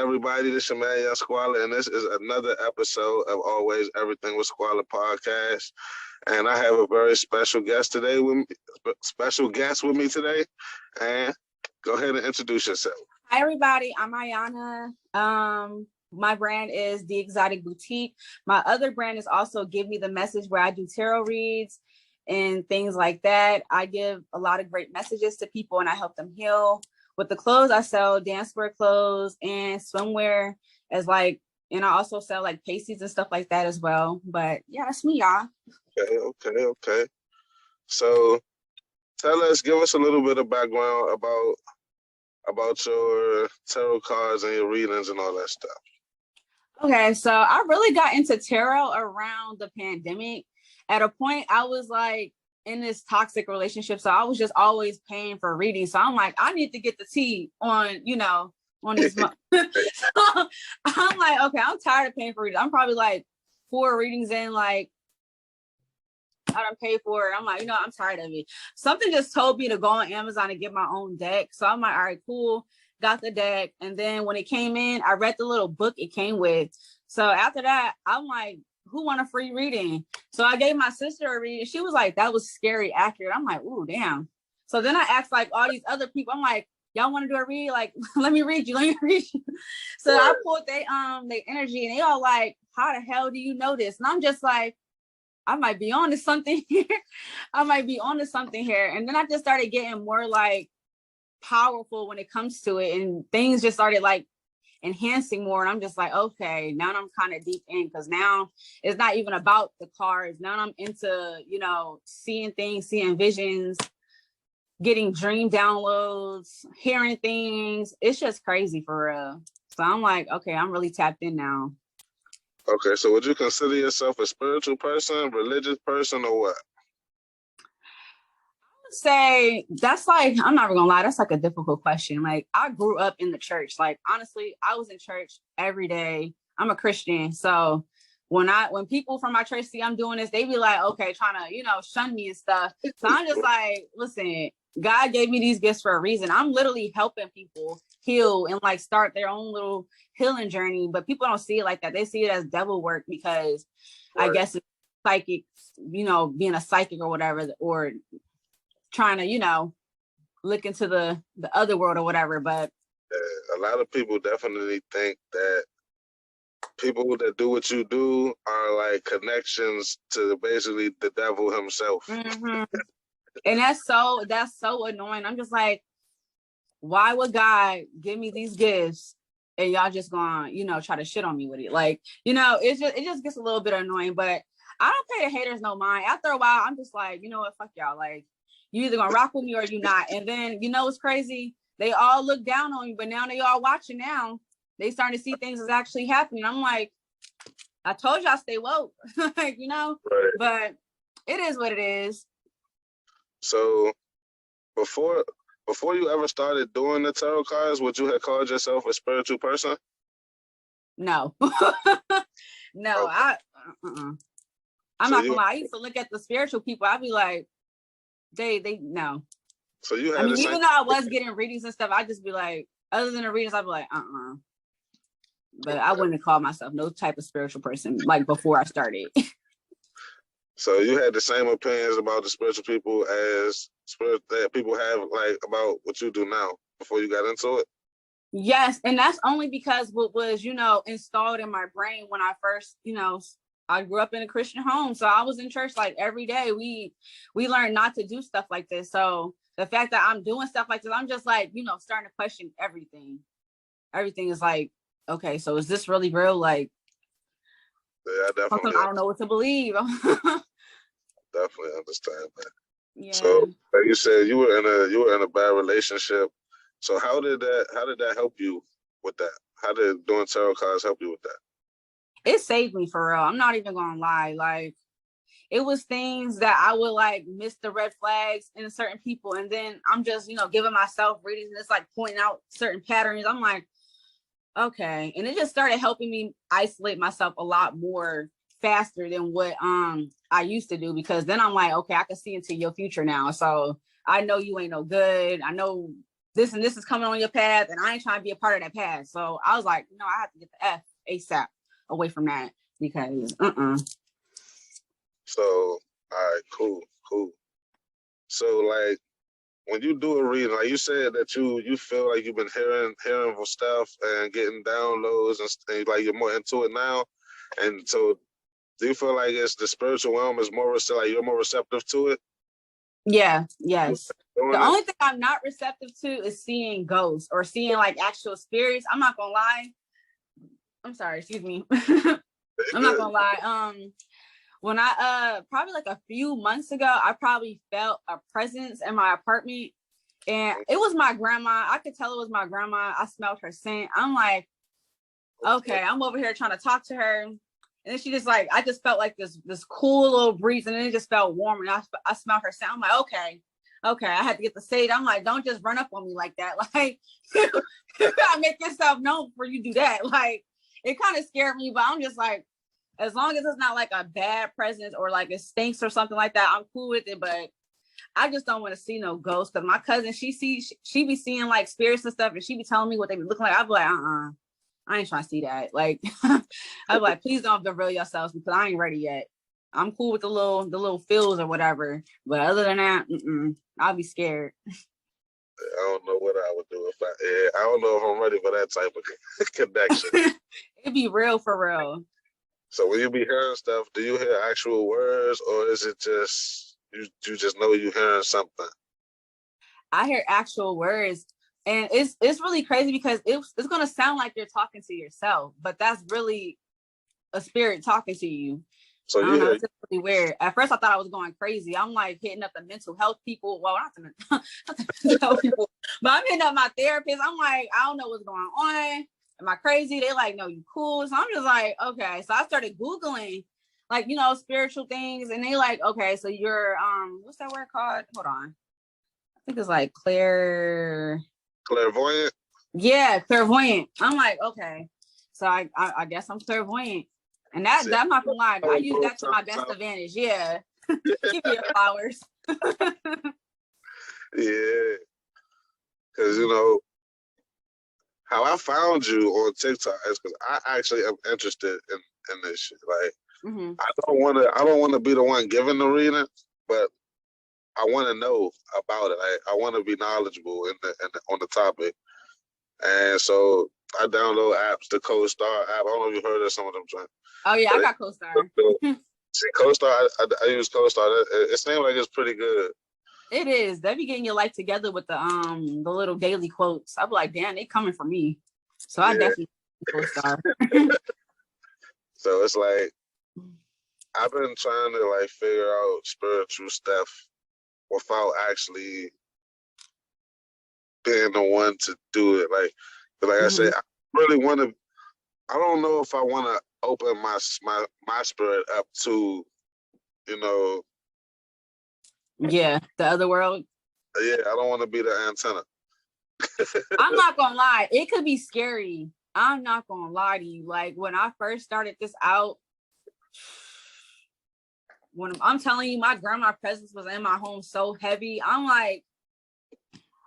everybody? This is your Squalla, and this is another episode of Always Everything with Squalla podcast. And I have a very special guest with me today. And go ahead and introduce yourself. Hi, everybody. I'm Ms.Yana. My brand is The Exotic Boutique. My other brand is also GiveMeTheMessage, where I do tarot reads and things like that. I give a lot of great messages to people and I help them heal. With the clothes, I sell dancewear clothes and swimwear and I also sell like pasties and stuff like that as well. But yeah, that's me, y'all. Okay. So give us a little bit of background about your tarot cards and your readings and all that stuff. Okay, so I really got into tarot around the pandemic. At a point, I was like in this toxic relationship, so I was just always paying for readings. So I'm like, I need to get the tea on this month. So I'm like, okay, I'm tired of paying for readings. I'm probably like 4 readings in, like I don't pay for it. I'm like, I'm tired of it. Something just told me to go on Amazon and get my own deck. So I'm like, all right, cool. Got the deck. And then when it came in, I read the little book it came with. So after that, I'm like, who want a free reading? So I gave my sister a reading. She was like, that was scary accurate. I'm like, ooh, damn. So then I asked like all these other people, I'm like, y'all want to do a read? Like, let me read you. So I pulled their energy and they all like, how the hell do you know this? And I'm just like, I might be onto something here. And then I just started getting more like powerful when it comes to it. And things just started like enhancing more. And I'm just like, okay, now I'm kind of deep in, because now it's not even about the cards. Now I'm into, seeing things, seeing visions, getting dream downloads, hearing things. It's just crazy for real. So I'm like, okay, I'm really tapped in now. Okay, so would you consider yourself a spiritual person, religious person, or what? Say that's like, I'm not gonna lie, that's like a difficult question. Like, I grew up in the church. Like, honestly, I was in church every day. I'm a Christian, so when people from my church see I'm doing this, they be like, okay, trying to shun me and stuff. So I'm just like, listen, God gave me these gifts for a reason. I'm literally helping people heal and like start their own little healing journey, but people don't see it like that. They see it as devil work, because right. I guess it's psychic, being a psychic or whatever, or trying to look into the other world or whatever. But a lot of people definitely think that people that do what you do are like connections to basically the devil himself. Mm-hmm. And that's so annoying. I'm just like, why would God give me these gifts and y'all just gonna try to shit on me with it? Like, it just gets a little bit annoying. But I don't pay the haters no mind. After a while, I'm just like, you know what, fuck y'all. Like, you either gonna rock with me or you not. And then what's crazy? They all look down on you, but now they all watching now. They starting to see things is actually happening. I'm like, I told y'all stay woke. Like, right. But it is what it is. So before you ever started doing the tarot cards, would you have called yourself a spiritual person? No. No, okay. I'm not gonna lie. I used to look at the spiritual people. I'd be like, they no. So you had even though I was getting readings and stuff, I'd just be like, other than the readings, I'd be like, But I wouldn't call myself no type of spiritual person like before I started. So you had the same opinions about the spiritual people as that people have like about what you do now before you got into it? Yes, and that's only because what was, installed in my brain when I first, I grew up in a Christian home. So I was in church like every day. We learned not to do stuff like this. So the fact that I'm doing stuff like this, I'm just like, starting to question everything. Everything is like, okay, so is this really real? Like, yeah, definitely. I don't know what to believe. Definitely understand that. Yeah. So like you said, you were in a bad relationship. So how did that help you with that? How did doing tarot cards help you with that? It saved me for real. I'm not even gonna lie. Like, it was things that I would like miss the red flags in certain people, and then I'm just giving myself readings and it's like pointing out certain patterns. I'm like, okay, and it just started helping me isolate myself a lot more faster than what I used to do, because then I'm like, okay, I can see into your future now. So I know you ain't no good. I know this and this is coming on your path, and I ain't trying to be a part of that path. So I was like, no, I have to get the F ASAP away from that because So, all right, cool. So, like, when you do a reading, like you said that you feel like you've been hearing for stuff and getting downloads and like you're more into it now, and so do you feel like it's the spiritual realm is more like you're more receptive to it? yes. The only thing I'm not receptive to is seeing ghosts or seeing like actual spirits. I'm not gonna lie. I'm sorry, excuse me. I'm not gonna lie. When I probably like a few months ago, I probably felt a presence in my apartment, and it was my grandma. I could tell it was my grandma. I smelled her scent. I'm like, okay, I'm over here trying to talk to her, and then she just like, I just felt like this cool little breeze, and then it just felt warm, and I smelled her scent. I'm like, okay, I had to get the sage. I'm like, don't just run up on me like that. Like, you gotta make yourself known before you do that. Like, it kind of scared me, but I'm just like, as long as it's not like a bad presence or like it stinks or something like that, I'm cool with it. But I just don't want to see no ghosts, because my cousin, she be seeing like spirits and stuff, and she be telling me what they be looking like. I'd be like, I ain't trying to see that. Like, I'd be like, please don't reveal yourselves because I ain't ready yet. I'm cool with the little feels or whatever, but other than that, I'll be scared. I don't know what I would do I don't know if I'm ready for that type of connection. It'd be real for real. So when you be hearing stuff, do you hear actual words, or is it just you just know you hearing something? I hear actual words, and it's really crazy because it's gonna sound like you're talking to yourself, but that's really a spirit talking to you. So I don't know, it's just really weird. At first, I thought I was going crazy. I'm like hitting up the mental health people. Well, not the mental health people, but I'm hitting up my therapist. I'm like, I don't know what's going on. Am I crazy? They like, no, you cool. So I'm just like, okay. So I started Googling, like, spiritual things, and they like, okay, so you're what's that word called? Hold on. I think it's like clairvoyant. Yeah, clairvoyant. I'm like, okay. So I guess I'm clairvoyant. And that's not gonna lie. I use that to my best advantage. Yeah. Give me your flowers. Yeah. Because, how I found you on TikTok is because I actually am interested in this shit. Like, I don't want to be the one giving the reading, but I want to know about it. I want to be knowledgeable on the topic. And so I download apps, the CoStar app. I don't know if you heard of some of them. Oh yeah, I got CoStar. See, CoStar, I use CoStar. It seems like it's pretty good. It is. They be getting your life together with the little daily quotes. I'm like, damn, they coming for me. So I definitely CoStar. So it's like I've been trying to like figure out spiritual stuff without actually being the one to do it. Like I said, I really want to. I don't know if I want to open my spirit up to, Yeah, the other world. Yeah, I don't want to be the antenna. I'm not gonna lie, it could be scary. I'm not gonna lie to you. Like when I first started this out, when I'm telling you, my grandma presence was in my home so heavy. I'm like,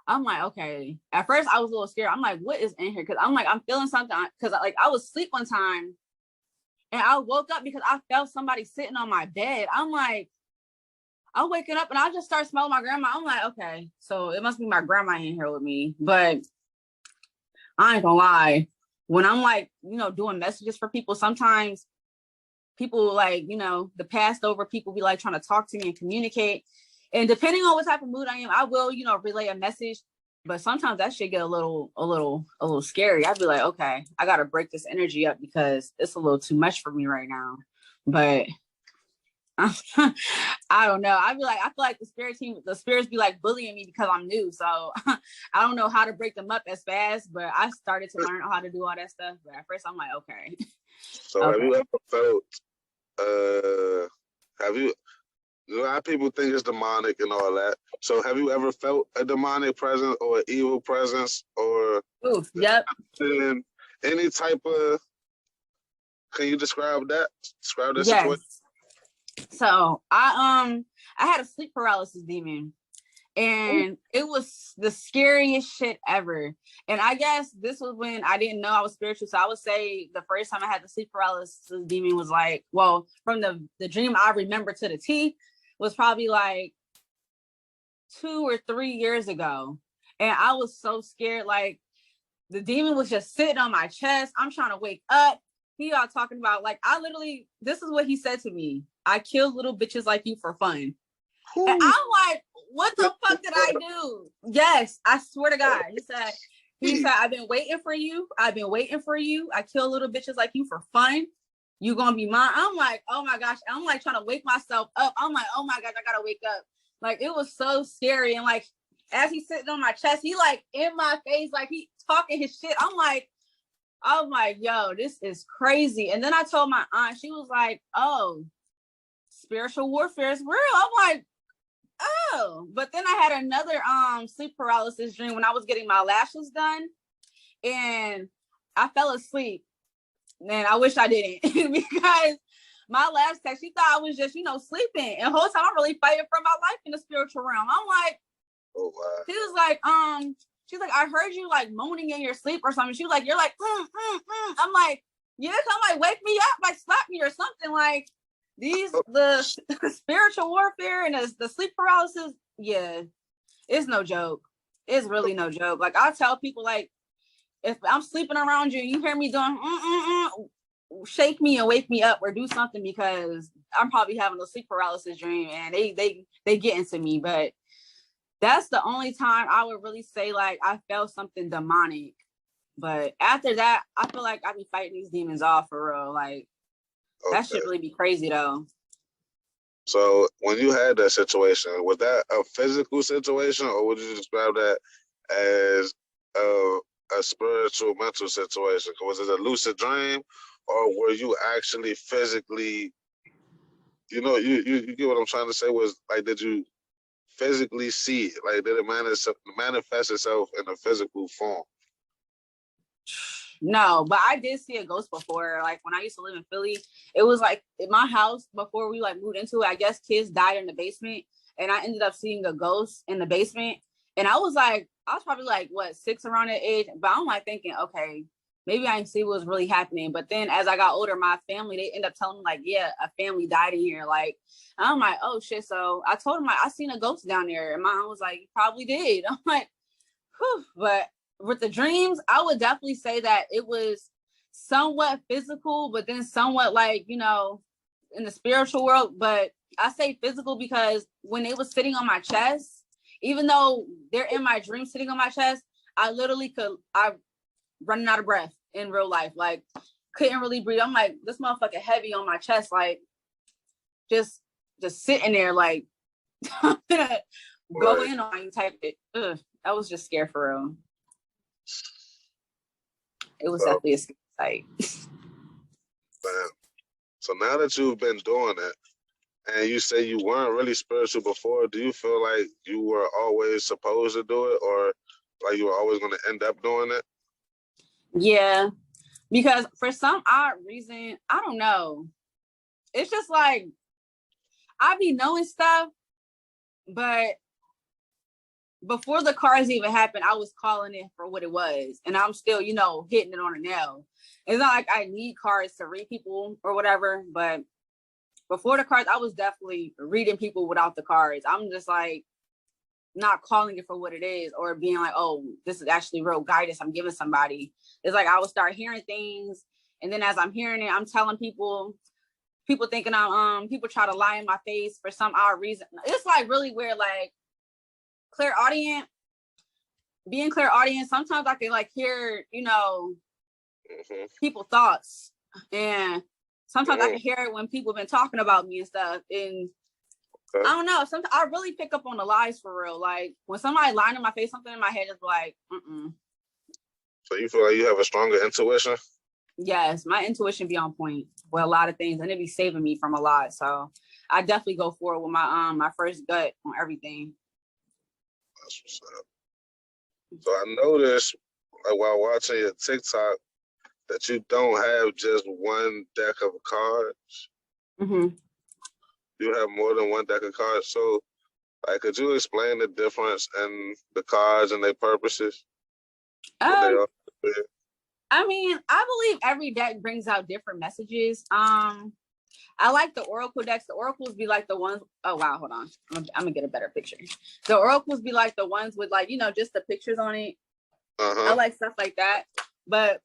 okay. At first, I was a little scared. I'm like, what is in here? Because I'm like, I'm feeling something. Because like I was asleep one time, and I woke up because I felt somebody sitting on my bed. I'm like, I'm waking up and I just start smelling my grandma. I'm like, okay, so it must be my grandma in here with me. But I ain't gonna lie, when I'm like, doing messages for people, sometimes people like, the passed over people be like trying to talk to me and communicate. And depending on what type of mood I am, I will, relay a message. But sometimes that shit get a little scary. I'd be like, okay, I gotta break this energy up because it's a little too much for me right now. But I don't know. I feel like the spirits be like bullying me because I'm new. So I don't know how to break them up as fast, but I started to learn how to do all that stuff. But at first I'm like, okay. So okay. Have you ever felt, a lot of people think it's demonic and all that. So have you ever felt a demonic presence or an evil presence or any type of, can you describe that? Describe that situation? So I had a sleep paralysis demon, And it was the scariest shit ever. And I guess this was when I didn't know I was spiritual. So I would say the first time I had the sleep paralysis demon was like, well, from the dream I remember to the T was probably like 2 or 3 years ago. And I was so scared. Like the demon was just sitting on my chest. I'm trying to wake up. He all talking about like, I literally, this is what he said to me. I kill little bitches like you for fun. And I'm like, what the fuck did I do? Yes, I swear to God. He said, I've been waiting for you. I've been waiting for you. I kill little bitches like you for fun. You gonna be mine. I'm like, oh my gosh. I'm like trying to wake myself up. I'm like, oh my gosh, I gotta wake up. Like it was so scary. And like as he's sitting on my chest, he like in my face, like he talking his shit. I'm like, yo, this is crazy. And then I told my aunt, she was like, oh, spiritual warfare is real. I'm like, oh, but then I had another sleep paralysis dream when I was getting my lashes done, and I fell asleep. And I wish I didn't because my lash tech, she thought I was just, sleeping. And the whole time I'm really fighting for my life in the spiritual realm. I'm like, oh wow. She was like, she's like, I heard you like moaning in your sleep or something. She was like, you're like, I'm like, yeah, I'm like, wake me up, like slap me or something. Like the spiritual warfare and the sleep paralysis, yeah, it's no joke. It's really no joke. Like I tell people, like, if I'm sleeping around you and you hear me doing shake me and wake me up or do something, because I'm probably having a sleep paralysis dream and they get into me. But that's the only time I would really say like I felt something demonic. But after that, I feel like I be fighting these demons off for real. Like that should really be crazy though. So when you had that situation, was that a physical situation, or would you describe that as a spiritual mental situation? Was it a lucid dream, or were you actually physically, you get what I'm trying to say? Was like, did you physically see it? Like, did it manifest itself in a physical form? No, but I did see a ghost before. Like when I used to live in Philly, it was like in my house before we like moved into it. I guess kids died in the basement, and I ended up seeing a ghost in the basement. And I was probably like 6 around that age. But I'm like thinking, okay, maybe I didn't see what was really happening. But then as I got older, my family, they end up telling me like, yeah, a family died in here. Like I'm like, oh shit. So I told them like I seen a ghost down there, and my aunt was like, you probably did. I'm like, whew. But with the dreams, I would definitely say that it was somewhat physical, but then somewhat like, in the spiritual world. But I say physical because when they was sitting on my chest, even though they're in my dream sitting on my chest, I running out of breath in real life. Like couldn't really breathe. I'm like, this motherfucker heavy on my chest, like just sitting there like go in on you type it. Ugh, I was just scared for real. It was definitely a scary sight. So now that you've been doing it, and you say you weren't really spiritual before, do you feel like you were always supposed to do it, or like you were always going to end up doing it? Yeah, because for some odd reason, I don't know. It's just like I be knowing stuff, but before the cards even happened, I was calling it for what it was. And I'm still, hitting it on a nail. It's not like I need cards to read people or whatever, but before the cards, I was definitely reading people without the cards. I'm just like not calling it for what it is or being like, oh, this is actually real guidance I'm giving somebody. It's like I would start hearing things. And then as I'm hearing it, I'm telling people thinking people try to lie in my face for some odd reason. It's like really weird, like being clairaudient, sometimes I can like hear, people thoughts, and sometimes I can hear it when people have been talking about me and stuff. And I don't know, sometimes I really pick up on the lies for real. Like when somebody lying in my face, something in my head is like, So you feel like you have a stronger intuition? Yes, my intuition be on point with a lot of things, and it be saving me from a lot. So I definitely go forward with my first gut on everything. That's what's up. So I noticed while watching your TikTok that you don't have just one deck of cards. Mm-hmm. You have more than one deck of cards. So Like, could you explain the difference in the cards and their purposes? What they Um, are? I mean, I believe every deck brings out different messages. I like the Oracle decks. The Oracles be like the ones. Oh wow, hold on. I'm gonna get a better picture. The Oracles be like the ones with like, you know, just the pictures on it. I like stuff like that. But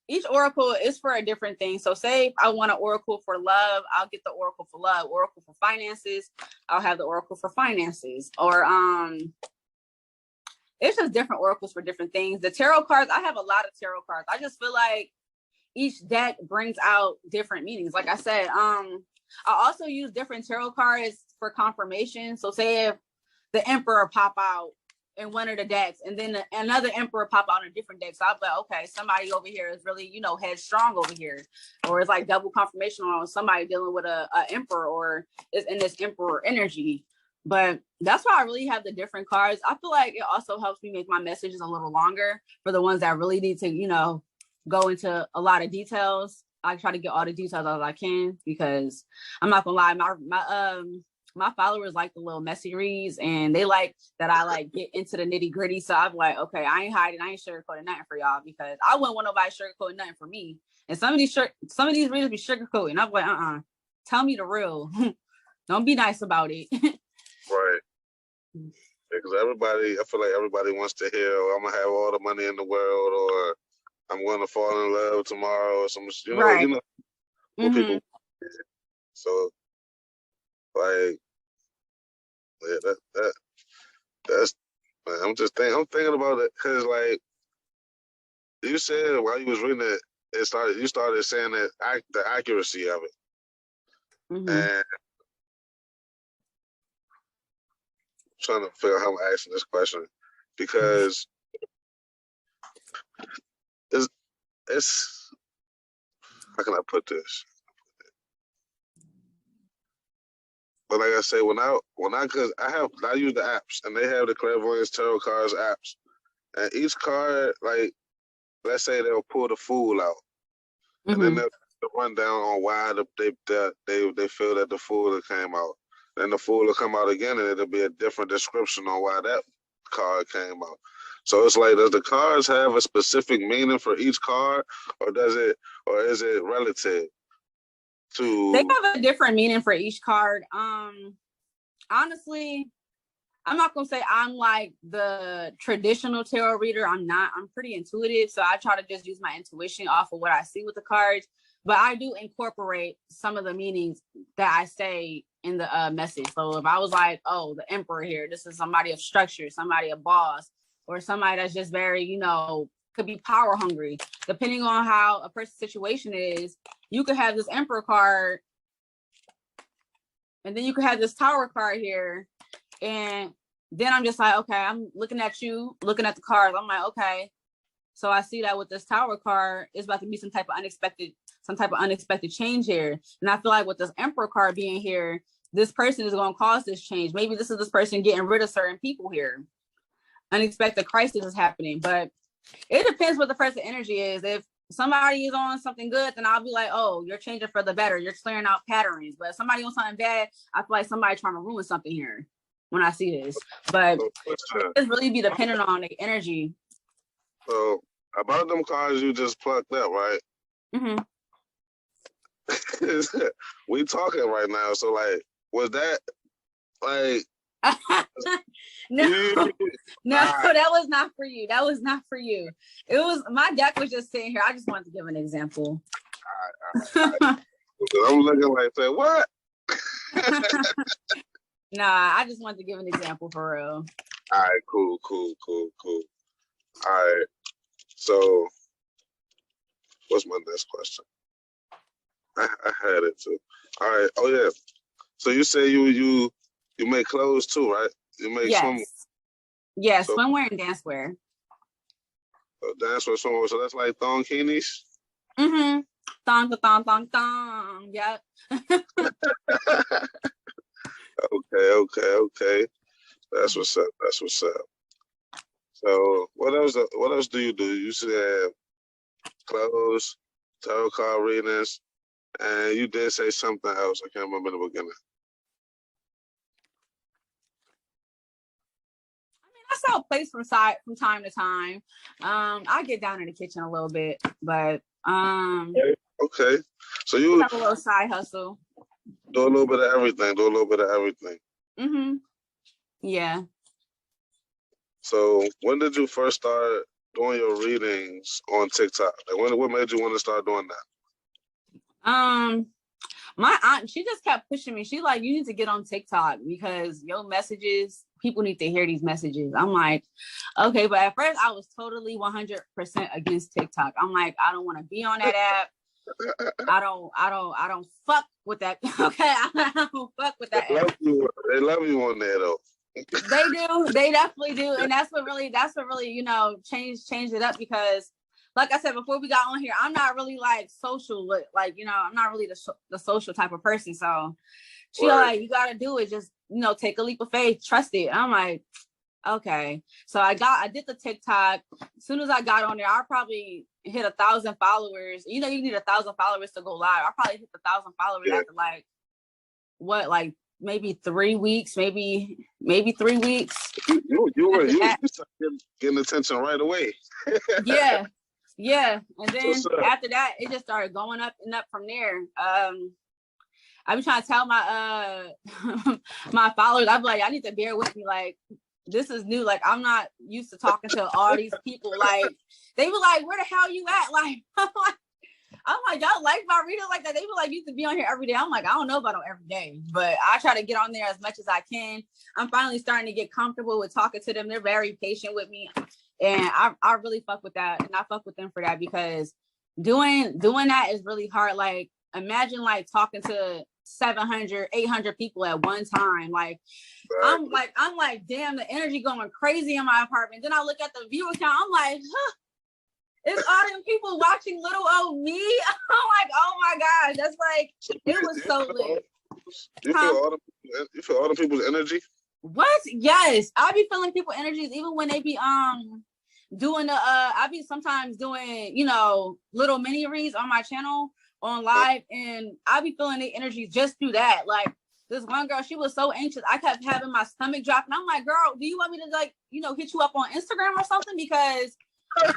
each Oracle is for a different thing. So say if I want an Oracle for love, I'll get the Oracle for love. Oracle for finances, I'll have the Oracle for finances. Or it's just different oracles for different things. The tarot cards, I have a lot of tarot cards. I just feel like each deck brings out different meanings. Like I said, I also use different tarot cards for confirmation. So say if the Emperor pop out in one of the decks and then another Emperor pop out in a different deck, so I'll be like, okay, somebody over here is really, you know, headstrong over here, or it's like double confirmation on somebody dealing with a Emperor or is in this Emperor energy. But that's why I really have the different cards. I feel like it also helps me make my messages a little longer for the ones that really need to, you know, go into a lot of details. I try to get all the details as I can, because I'm not gonna lie, my followers like the little messy reads, and they like that I like get into the nitty gritty. So I'm like, okay, I ain't hiding, I ain't sugarcoating nothing for y'all, because I wouldn't want nobody sugarcoating nothing for me. And some of these readers be sugarcoating. I'm like, tell me the real. Don't be nice about it. Right. Because everybody, I feel like everybody wants to hear, oh, I'm gonna have all the money in the world, or I'm gonna fall in love tomorrow, or some, Right. what people. So, like, yeah, that's. I'm thinking about it because, like, you said while you was reading it, you started saying that the accuracy of it, and I'm trying to figure out how I'm asking this question, because it's how can I put this? But like I say, because I use the apps and they have the clairvoyance tarot cards apps, and each card, like, let's say they'll pull the Fool out, and then they'll run down on why they feel that the Fool came out. Then the Fool will come out again, and it'll be a different description on why that card came out. So it's like, does the cards have a specific meaning for each card, or is it relative to? They have a different meaning for each card. Honestly, I'm not gonna say I'm like the traditional tarot reader. I'm not. I'm pretty intuitive, so I try to just use my intuition off of what I see with the cards. But I do incorporate some of the meanings that I say in the message. So if I was like, oh, the Emperor here, this is somebody of structure, somebody a boss, or somebody that's just very, you know, could be power hungry. Depending on how a person's situation is, you could have this Emperor card, and then you could have this Tower card here. And then I'm just like, okay, I'm looking at you, looking at the cards. I'm like, okay. So I see that with this Tower card, it's about to be some type of unexpected change here. And I feel like with this Emperor card being here, this person is going to cause this change. Maybe this is this person getting rid of certain people here. Unexpected crisis is happening, but it depends what the person energy is. If somebody is on something good, then I'll be like, oh, you're changing for the better. You're clearing out patterns. But if somebody on something bad, I feel like somebody trying to ruin something here when I see this. But it's really be dependent on the energy. So about them cards you just plucked up, right? We talking right now. So like, was that like? No, that was not for you. That was not for you. It was, my deck was just sitting here. I just wanted to give an example. All right. I'm looking like that. What? Nah, I just wanted to give an example for real. All right, cool. All right. So, what's my next question? I had it too. All right. Oh yeah. So you say you make clothes too, right? You make swimwear. Yeah, so, swimwear and dancewear. So dancewear, swimwear. So that's like thonginis? Thong. Yep. Okay. That's what's up. So what else do you do? You said clothes, tarot card readings, and you did say something else. I can't remember in the beginning. I sell plates from time to time. I get down in the kitchen a little bit, but okay. So you have a little side hustle. do a little bit of everything. Mm-hmm. Yeah. So when did you first start doing your readings on TikTok? Like what made you want to start doing that? My aunt, she just kept pushing me. She's like, you need to get on TikTok because your messages, people need to hear these messages. I'm like, okay, but at first I was totally 100% against TikTok. I'm like, I don't want to be on that app. I don't fuck with that. Okay, I don't fuck with that app. They love you on there though. They do. They definitely do, and that's what really, changed it up because. Like I said before we got on here, I'm not really like social, like, I'm not really the social type of person. So she like, you got to do it. Just, take a leap of faith, trust it. I'm like, okay. So I did the TikTok. As soon as I got on there, I probably hit 1,000 followers. You need 1,000 followers to go live. I probably hit 1,000 followers after like maybe 3 weeks, maybe 3 weeks. You getting attention right away. Yeah, and then after that, it just started going up and up from there. I be trying to tell my my followers, I'm like, I need to bear with me. Like, this is new. Like, I'm not used to talking to all these people. Like, they were like, where the hell you at? Like, I'm like, y'all like my readers like that? They were like, you used to be on here every day. I'm like, I don't know about them every day, but I try to get on there as much as I can. I'm finally starting to get comfortable with talking to them. They're very patient with me. And I really fuck with that. And I fuck with them for that because doing that is really hard. Like, imagine like talking to 700, 800 people at one time. Like, I'm like, damn, the energy going crazy in my apartment. Then I look at the viewer count. I'm like, huh, it's all them people watching little old me. I'm like, oh my gosh. That's like, it was so lit. You feel all the people's energy? What? Yes. I be feeling people energies even when they be doing the I be sometimes doing little mini reads on my channel on live, and I be feeling the energies just through that. Like, this one girl, she was so anxious, I kept having my stomach drop, and I'm like, girl, do you want me to like hit you up on Instagram or something, because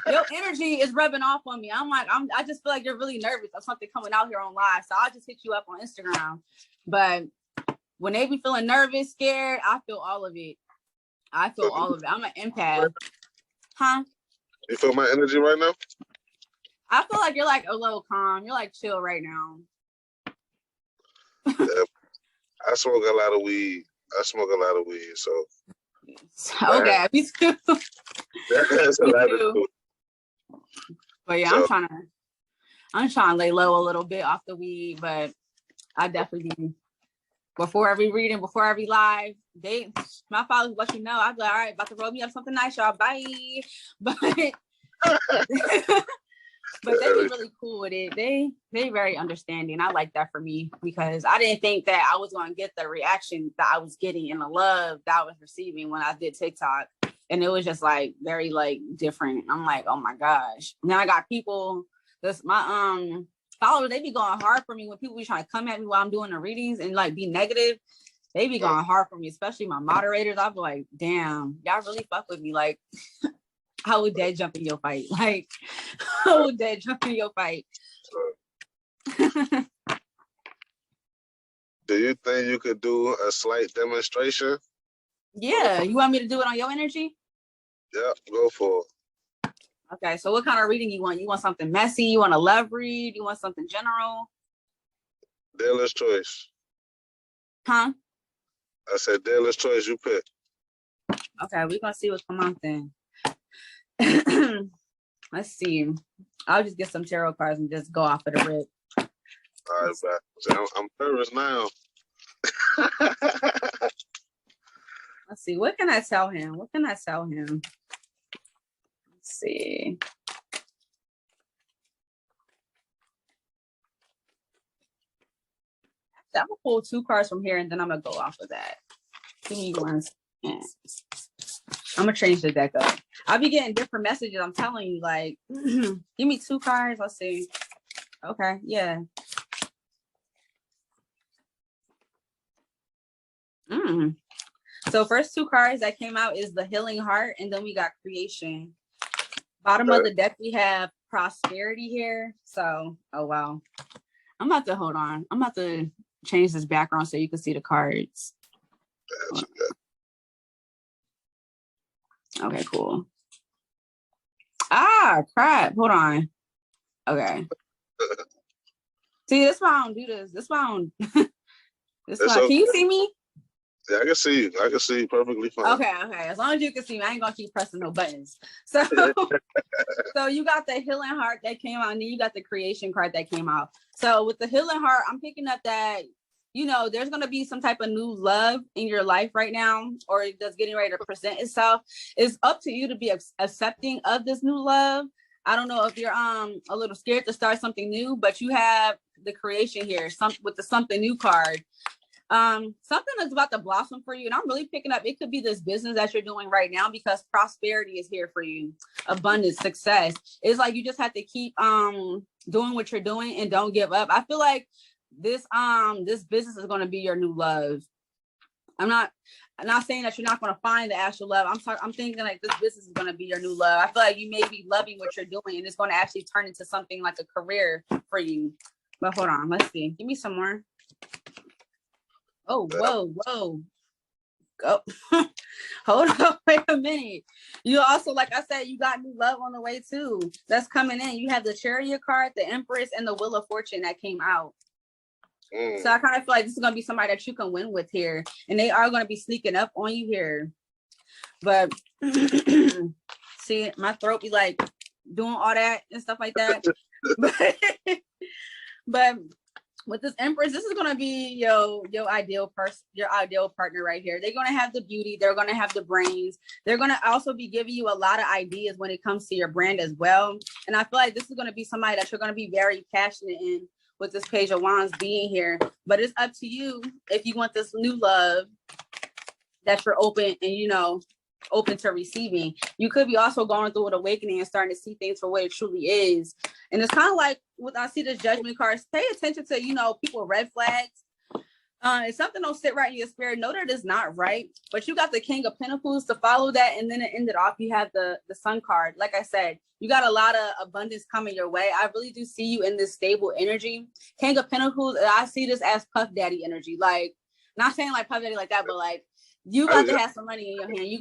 your energy is rubbing off on me. I'm like, I just feel like you're really nervous of something coming out here on live, so I'll just hit you up on Instagram. But when they be feeling nervous, scared, I feel all of it. I'm an empath. Huh? You feel my energy right now? I feel like you're like a little calm. You're like chill right now. Yeah, I smoke a lot of weed. So. Okay, me too. That's a lot of food. But yeah, so, I'm trying to lay low a little bit off the weed, but I definitely do. Before every reading, before every live, my followers let you know. I'd be like, all right, about to roll me up something nice, y'all. Bye. But but they be really cool with it. They very understanding. I like that for me, because I didn't think that I was going to get the reaction that I was getting and the love that I was receiving when I did TikTok. And it was just like very like different. I'm like, oh my gosh. Now I got people, my followers, they be going hard for me when people be trying to come at me while I'm doing the readings and like be negative. They be going hard for me, especially my moderators. I'll be like, damn, y'all really fuck with me. Like, I would dead jump in your fight. Like, I would dead jump in your fight. Do you think you could do a slight demonstration? Yeah, you want me to do it on your energy? Yeah, go for it. Okay, so what kind of reading you want? You want something messy? You want a love read? You want something general? Dealer's choice. Huh? I said dealer's choice, you pick. Okay, we're gonna see what come out then. Let's see. I'll just get some tarot cards and just go off of the rip. All right, but I'm nervous now. Let's see. What can I tell him? Let's see. I'm gonna pull 2 cards from here and then I'm gonna go off of that. Give me 1 second. I'm gonna change the deck up. I'll be getting different messages. I'm telling you, like, give me 2 cards. Let's see. Okay, yeah. So first two cards that came out is the Healing Heart, and then we got Creation. Bottom of the deck, we have Prosperity here. So, oh wow. I'm about to hold on. I'm about to change this background so you can see the cards. Okay, cool. Ah, crap. Hold on. Okay. See, this why I don't do this. This why I don't. Can you see me? Yeah, I can see you. I can see you perfectly fine. Okay. As long as you can see me, I ain't gonna keep pressing no buttons. So, so you got the Healing Heart that came out, and then you got the Creation card that came out. So with the Healing Heart, I'm picking up that, you know, there's gonna be some type of new love in your life right now, or that's getting ready to present itself. It's up to you to be accepting of this new love. I don't know if you're a little scared to start something new, but you have the Creation here, with the something new card. Something that's about to blossom for you, and I'm really picking up, it could be this business that you're doing right now, because prosperity is here for you, abundance, success. It's like you just have to keep doing what you're doing and don't give up. I feel like this business is going to be your new love. I'm not saying that you're not going to find the actual love. I'm thinking like this business is going to be your new love. I feel like you may be loving what you're doing, and it's going to actually turn into something like a career for you. But hold on, let's see. Give me some more. Oh, whoa. Go. Hold on, wait a minute. You also, like I said, you got new love on the way too. That's coming in. You have the Chariot card, the Empress, and the Wheel of Fortune that came out. So I kind of feel like this is going to be somebody that you can win with here. And they are going to be sneaking up on you here. But see, my throat be like doing all that and stuff like that. but with this Empress, this is going to be your ideal person, your ideal partner right here. They're going to have the beauty. They're going to have the brains. They're going to also be giving you a lot of ideas when it comes to your brand as well. And I feel like this is going to be somebody that you're going to be very passionate in with this Page of Wands being here. But it's up to you if you want this new love that you're open and, you know, open to receiving. You could be also going through an awakening and starting to see things for what it truly is. And it's kind of like when I see the Judgment cards, pay attention to, you know, people red flags. If something don't sit right in your spirit, know that it's not right. But you got the King of Pentacles to follow that, and then it ended off. You have the Sun card. Like I said, you got a lot of abundance coming your way. I really do see you in this stable energy. King of Pentacles, I see this as Puff Daddy energy. Like, not saying like Puff Daddy like that, but like you got to have some money in your hand. You're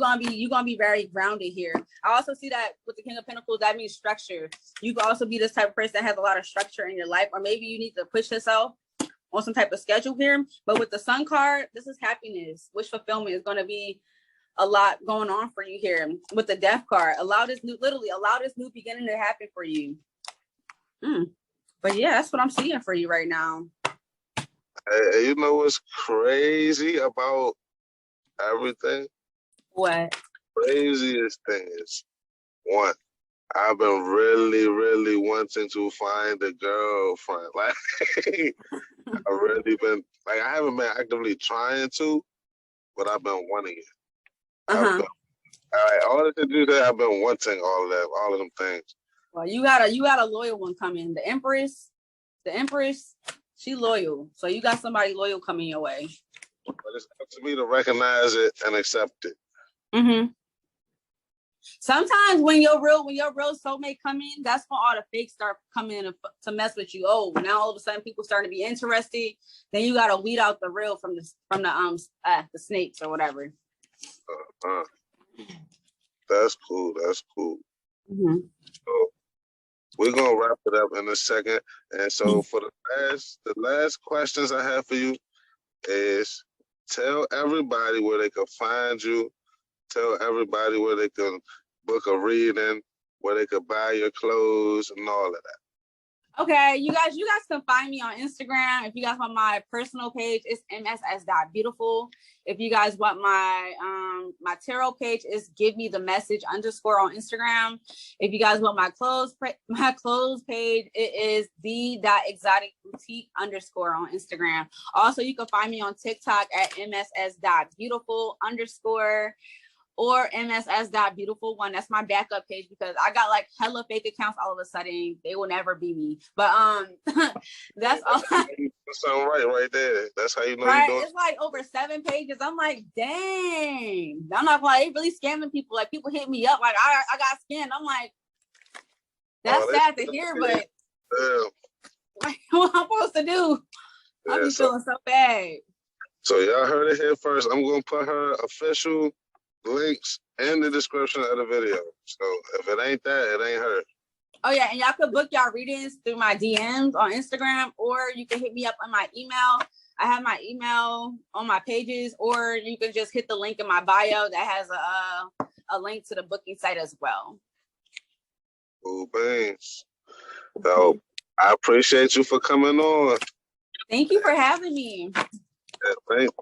gonna be very grounded here. I also see that with the King of Pentacles, that means structure. You could also be this type of person that has a lot of structure in your life, or maybe you need to push yourself on some type of schedule here. But with the Sun card, this is happiness. Wish fulfillment is going to be a lot going on for you here. With the Death card, allow this new beginning to happen for you. But yeah, that's what I'm seeing for you right now. Hey, you know what's crazy about everything? What? Craziest thing is, one, I've been really, really wanting to find a girlfriend. Like, I've really been, like, I haven't been actively trying to, but I've been wanting it. All that to do that, I've been wanting all of them things. Well, you got a loyal one coming. The Empress, she loyal. So you got somebody loyal coming your way. But it's up to me to recognize it and accept it. Sometimes when your real soulmate come in, that's when all the fakes start coming in to mess with you. Oh, now all of a sudden people starting to be interested. Then you gotta weed out the real from the snakes or whatever. That's cool. So we're gonna wrap it up in a second. And so for the last questions I have for you is, tell everybody where they can find you. Tell everybody where they can book a reading, where they could buy your clothes and all of that. Okay, you guys can find me on Instagram. If you guys want my personal page, it's mss.beautiful. If you guys want my my tarot page, it's GiveMeTheMessage _ on Instagram. If you guys want my clothes page, it is the.exoticboutique _ on Instagram. Also, you can find me on TikTok at mss.beautiful _ or mss.beautiful1. That's my backup page because I got like hella fake accounts all of a sudden. They will never be me. But that's all. That's something right there. That's how you know Right, you're doing. it's like over 7 pages. I'm like, dang. I'm not like, they really scamming people. Like people hit me up like I got scammed. I'm like, that's sad to hear, but like, what I'm supposed to do? Yeah, I be feeling so bad. So y'all heard it here first. I'm gonna put her official links in the description of the video. So if it ain't that, it ain't her. Oh yeah, and y'all could book y'all readings through my DMs on Instagram, or you can hit me up on my email. I have my email on my pages, or you can just hit the link in my bio that has a link to the booking site as well. Cool beans. So I appreciate you for coming on. Thank you for having me.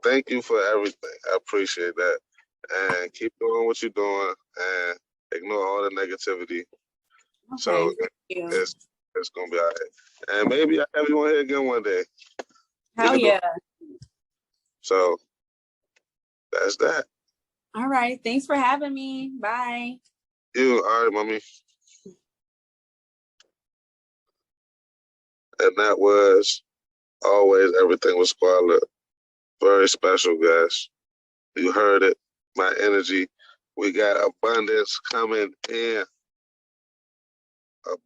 Thank you for everything. I appreciate that. And keep doing what you're doing and ignore all the negativity. Okay, so it's gonna be all right. And maybe I have you on here again one day. Hell yeah. So that's that. All right. Thanks for having me. Bye. All right, mommy. And that was always everything with Squalla. Very special, guys. You heard it. My energy. We got abundance coming in.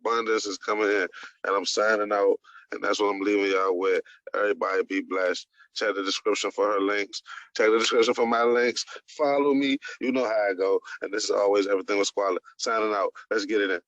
Abundance is coming in. And I'm signing out. And that's what I'm leaving y'all with. Everybody be blessed. Check the description for her links. Check the description for my links. Follow me. You know how I go. And this is always everything with Squalla. Signing out. Let's get it in.